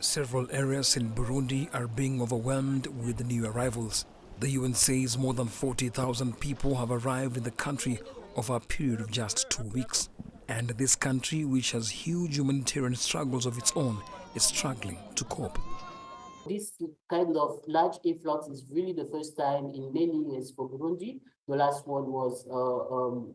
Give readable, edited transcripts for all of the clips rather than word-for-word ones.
Several areas in Burundi are being overwhelmed with new arrivals. The UN says more than 40,000 people have arrived in the country over a period of just 2 weeks. And this country, which has huge humanitarian struggles of its own, is struggling to cope. This kind of large influx is really the first time in many years for Burundi. The last one was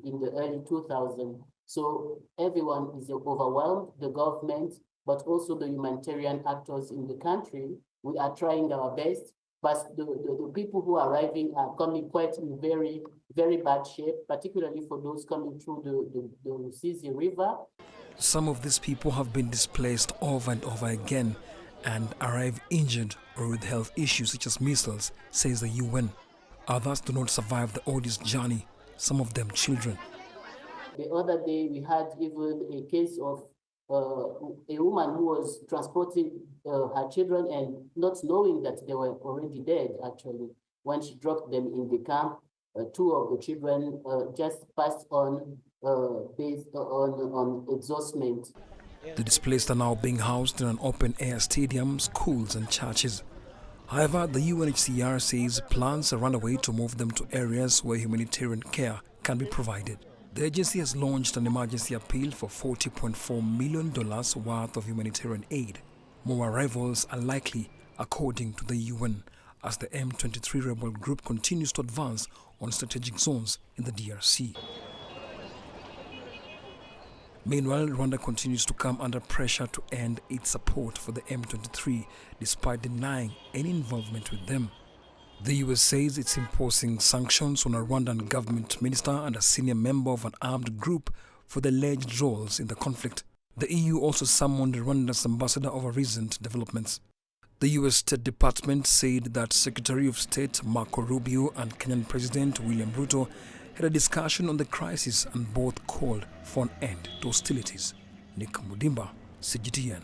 in the early 2000s. So everyone is overwhelmed, the government, but also the humanitarian actors in the country. We are trying our best, but the people who are arriving are coming quite in very, very bad shape, particularly for those coming through the Rusizi River. Some of these people have been displaced over and over again and arrive injured or with health issues such as measles, says the UN. Others do not survive the odious journey, some of them children. The other day we had even a case of a woman who was transporting her children and not knowing that they were already dead, actually. When she dropped them in the camp, two of the children just passed on based on exhaustion. The displaced are now being housed in an open-air stadium, schools and churches. However, the UNHCR says plans are underway to move them to areas where humanitarian care can be provided. The agency has launched an emergency appeal for $40.4 million worth of humanitarian aid. More arrivals are likely, according to the UN, as the M23 rebel group continues to advance on strategic zones in the DRC. Meanwhile, Rwanda continues to come under pressure to end its support for the M23, despite denying any involvement with them. The US says it's imposing sanctions on a Rwandan government minister and a senior member of an armed group for the alleged roles in the conflict. The EU also summoned Rwanda's ambassador over recent developments. The US State Department said that Secretary of State Marco Rubio and Kenyan President William Ruto had a discussion on the crisis and both called for an end to hostilities. Nick Mudimba, CGTN.